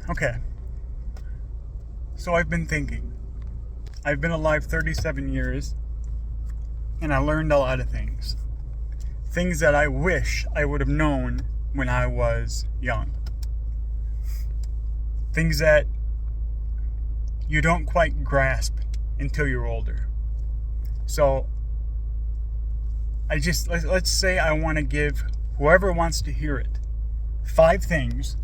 Okay, so I've been thinking. I've been alive 37 years, and I learned a lot of things. Things that I wish I would have known when I was young. Things that you don't quite grasp until you're older. So, let's say I want to give whoever wants to hear it 5 things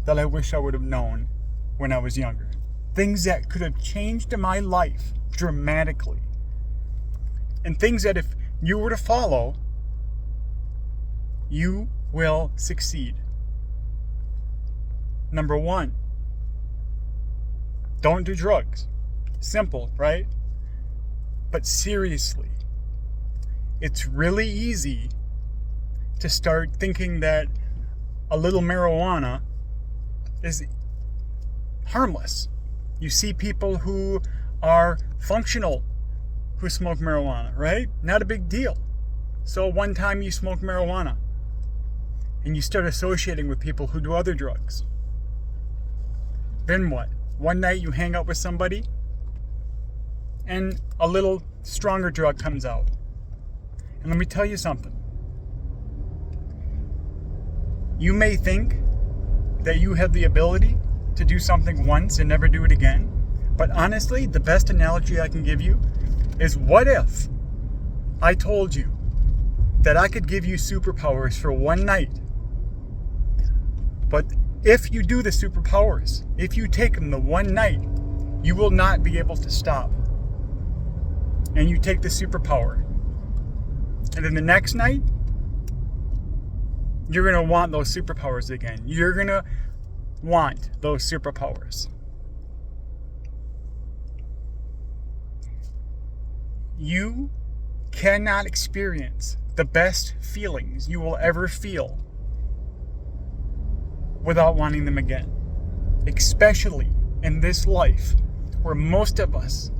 that I wish I would have known when I was younger. Things that could have changed my life dramatically. And things that if you were to follow, you will succeed. Number 1, don't do drugs. Simple, right? But seriously, it's really easy to start thinking that a little marijuana is harmless. You see people who are functional who smoke marijuana, right? Not a big deal. So one time you smoke marijuana and you start associating with people who do other drugs. Then what? One night you hang out with somebody and a little stronger drug comes out. And let me tell you something. You may think that you have the ability to do something once and never do it again. But honestly, the best analogy I can give you is, what if I told you that I could give you superpowers for one night? But if you do the superpowers, if you take them the one night, you will not be able to stop. And you take the superpower. And then the next night, you're going to want those superpowers again. You're going to want those superpowers. You cannot experience the best feelings you will ever feel without wanting them again. Especially in this life where most of us,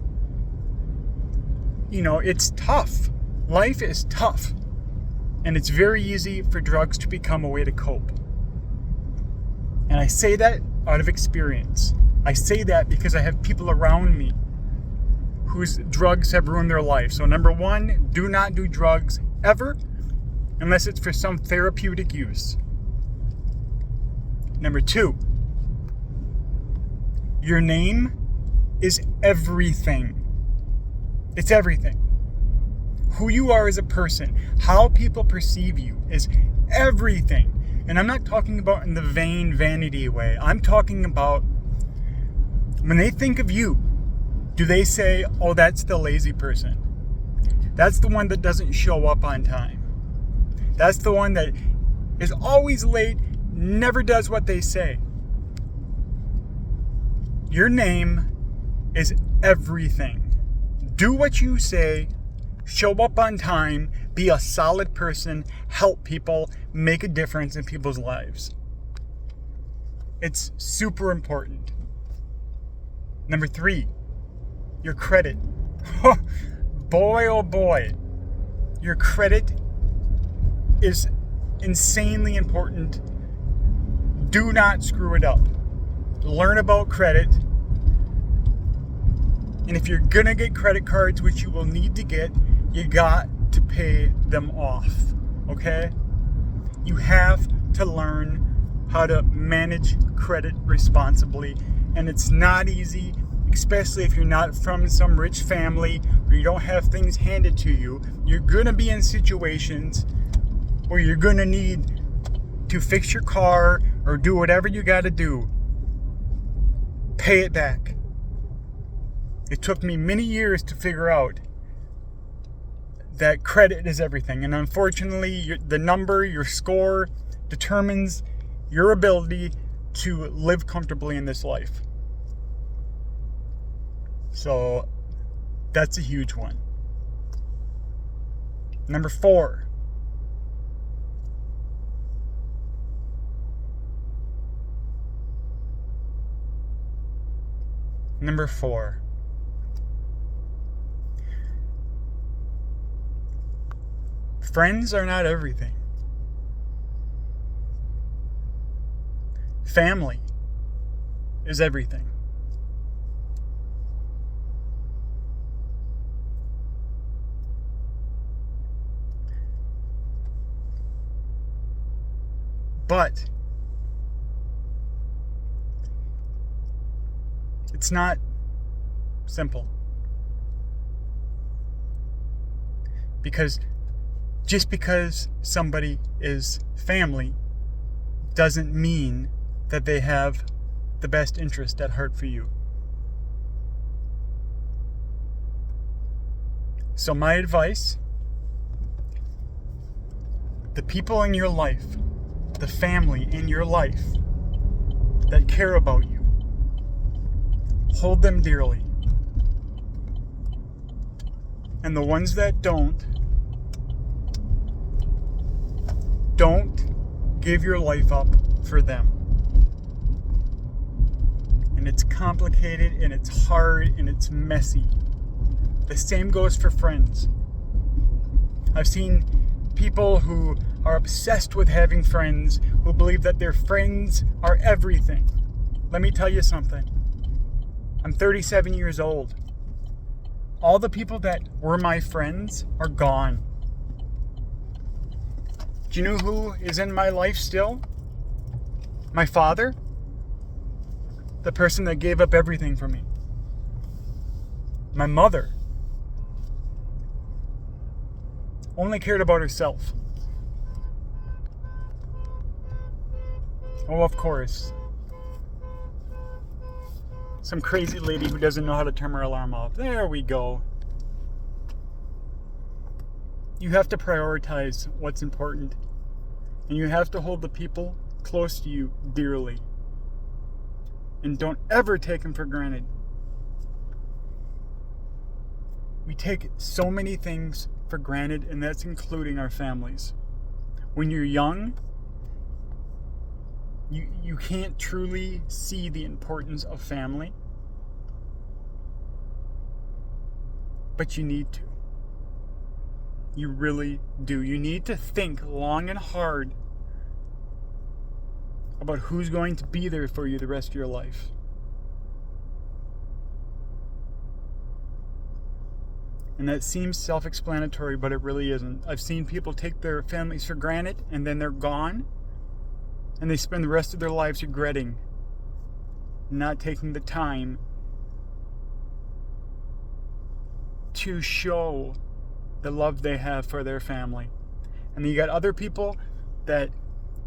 it's tough. Life is tough. And it's very easy for drugs to become a way to cope. And I say that out of experience. I say that because I have people around me whose drugs have ruined their life. So number 1, do not do drugs ever unless it's for some therapeutic use. Number 2, your name is everything. It's everything. Who you are as a person, how people perceive you is everything. And I'm not talking about in the vain vanity way. I'm talking about when they think of you, do they say, oh, that's the lazy person? That's the one that doesn't show up on time. That's the one that is always late, never does what they say. Your name is everything. Do what you say. Show up on time, be a solid person, help people, make a difference in people's lives. It's super important. Number 3, your credit. Boy, oh boy. Your credit is insanely important. Do not screw it up. Learn about credit. And if you're going to get credit cards, which you will need to get, you got to pay them off, okay? You have to learn how to manage credit responsibly. And it's not easy, especially if you're not from some rich family where you don't have things handed to you. You're going to be in situations where you're going to need to fix your car or do whatever you got to do. Pay it back. It took me many years to figure out that credit is everything. And unfortunately, the number, your score, determines your ability to live comfortably in this life. So that's a huge one. Number 4. Number 4. Friends are not everything. Family is everything. But it's not simple. Because just because somebody is family doesn't mean that they have the best interest at heart for you. So my advice, the people in your life, the family in your life that care about you, hold them dearly. And the ones that don't give your life up for them. And it's complicated, and it's hard, and it's messy. The same goes for friends. I've seen people who are obsessed with having friends, who believe that their friends are everything. Let me tell you something. I'm 37 years old. All the people that were my friends are gone. Do you know who is in my life still? My father. The person that gave up everything for me. My mother only cared about herself. Oh, of course. Some crazy lady who doesn't know how to turn her alarm off. There we go. You have to prioritize what's important. And you have to hold the people close to you dearly. And don't ever take them for granted. We take so many things for granted, and that's including our families. When you're young, you can't truly see the importance of family. But you need to. You really do. You need to think long and hard about who's going to be there for you the rest of your life. And that seems self-explanatory, but it really isn't. I've seen people take their families for granted, and then they're gone, and they spend the rest of their lives regretting not taking the time to show the love they have for their family. And then you got other people that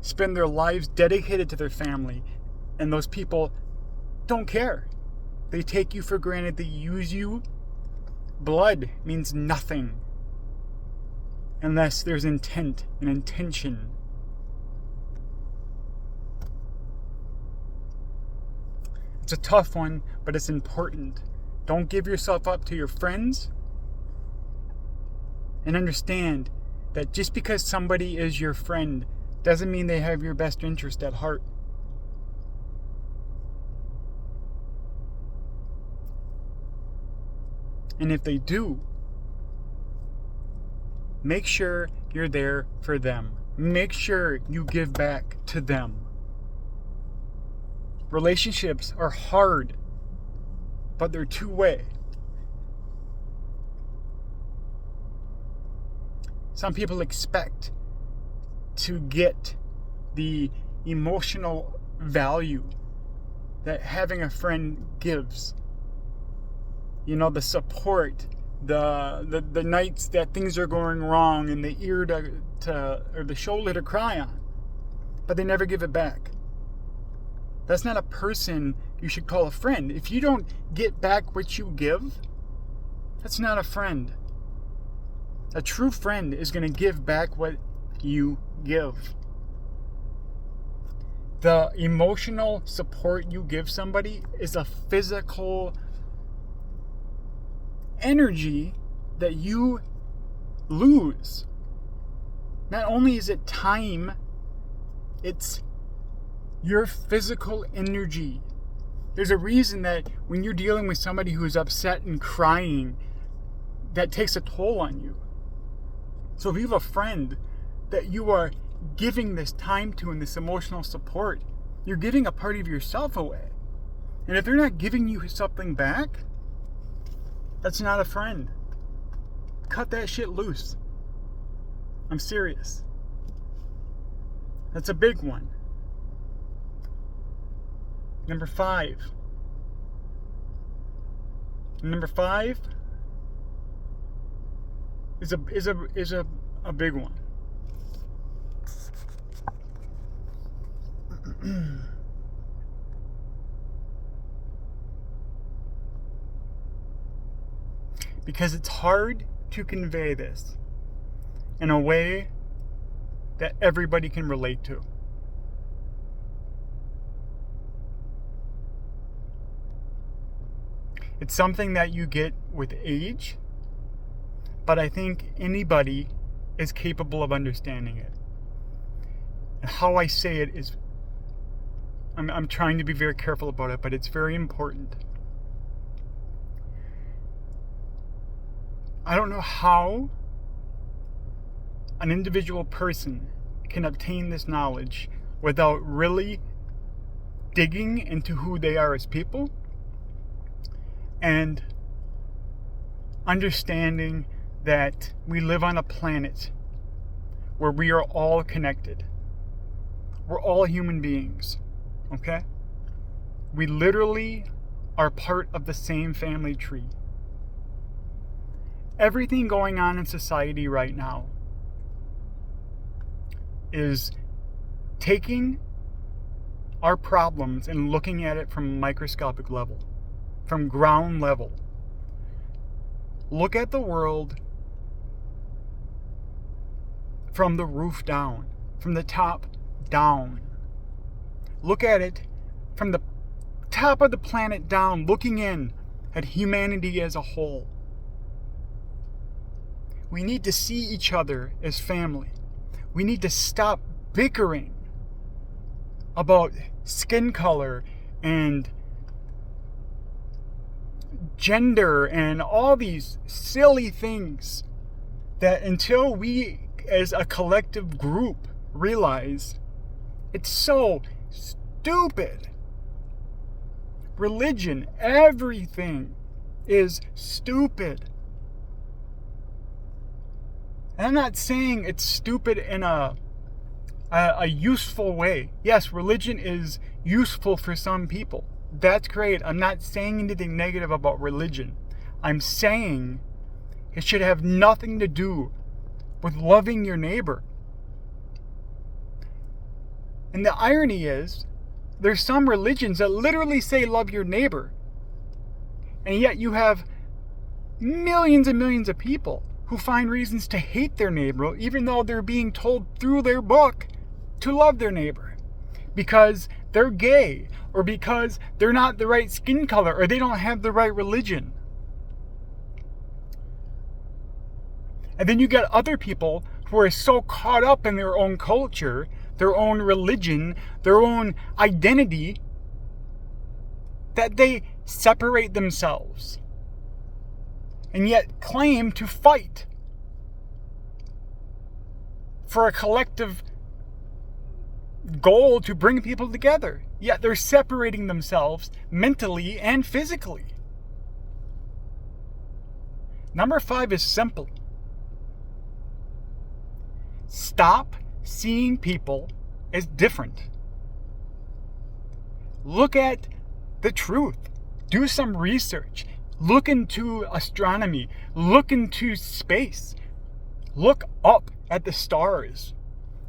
spend their lives dedicated to their family, and those people don't care. They take you for granted. They use you. Blood means nothing unless there's intent and intention. It's a tough one, but it's important. Don't give yourself up to your friends. And understand that just because somebody is your friend doesn't mean they have your best interest at heart. And if they do, make sure you're there for them. Make sure you give back to them. Relationships are hard, but they're two-way. Some people expect to get the emotional value that having a friend gives. You know, the support, the nights that things are going wrong, and the ear to or the shoulder to cry on, but they never give it back. That's not a person you should call a friend. If you don't get back what you give, that's not a friend. A true friend is going to give back what you give. The emotional support you give somebody is a physical energy that you lose. Not only is it time, it's your physical energy. There's a reason that when you're dealing with somebody who's upset and crying, that takes a toll on you. So if you have a friend that you are giving this time to and this emotional support, you're giving a part of yourself away. And if they're not giving you something back, that's not a friend. Cut that shit loose. I'm serious. That's a big one. Number 5. Number 5 is a big one. Because it's hard to convey this in a way that everybody can relate to. It's something that you get with age, but I think anybody is capable of understanding it. And how I say it is, I'm trying to be very careful about it, but it's very important. I don't know how an individual person can obtain this knowledge without really digging into who they are as people and understanding that we live on a planet where we are all connected. We're all human beings, okay? We literally are part of the same family tree. Everything going on in society right now is taking our problems and looking at it from a microscopic level, from ground level. Look at the world from the roof down, from the top down. Look at it from the top of the planet down, looking in at humanity as a whole. We need to see each other as family. We need to stop bickering about skin color and gender and all these silly things that until we as a collective group realize it's so stupid. Religion, everything is stupid. And I'm not saying it's stupid in a useful way. Yes, religion is useful for some people. That's great. I'm not saying anything negative about religion. I'm saying it should have nothing to do with loving your neighbor. And the irony is, there's some religions that literally say love your neighbor. And yet you have millions and millions of people who find reasons to hate their neighbor, even though they're being told through their book to love their neighbor. Because they're gay, or because they're not the right skin color, or they don't have the right religion. And then you got other people who are so caught up in their own culture, their own religion, their own identity, that they separate themselves and yet claim to fight for a collective goal to bring people together. Yet they're separating themselves mentally and physically. Number 5 is simple. Stop seeing people as different. Look at the truth. Do some research. Look into astronomy. Look into space. Look up at the stars.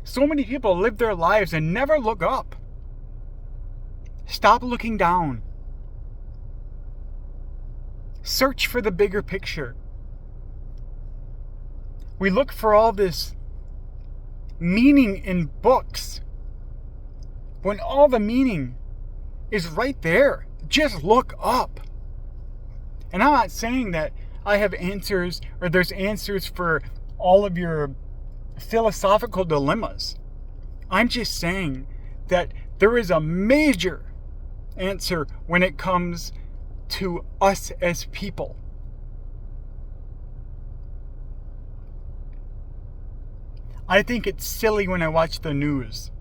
So many people live their lives and never look up. Stop looking down. Search for the bigger picture. We look for all this meaning in books when all the meaning is right there. Just look up. And I'm not saying that I have answers or there's answers for all of your philosophical dilemmas. I'm just saying that there is a major answer when it comes to us as people. I think it's silly when I watch the news.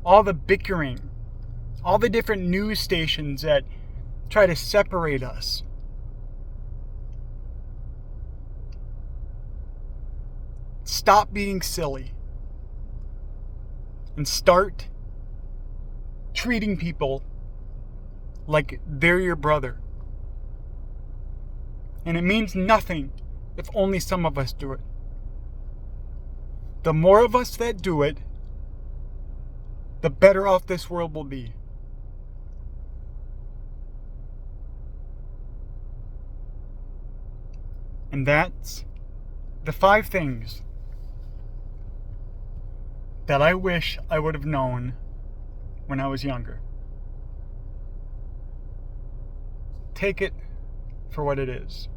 All the bickering, all the different news stations that try to separate us. Stop being silly and start treating people like they're your brother. And it means nothing if only some of us do it. The more of us that do it, the better off this world will be. And that's the 5 things that I wish I would have known when I was younger. Take it for what it is.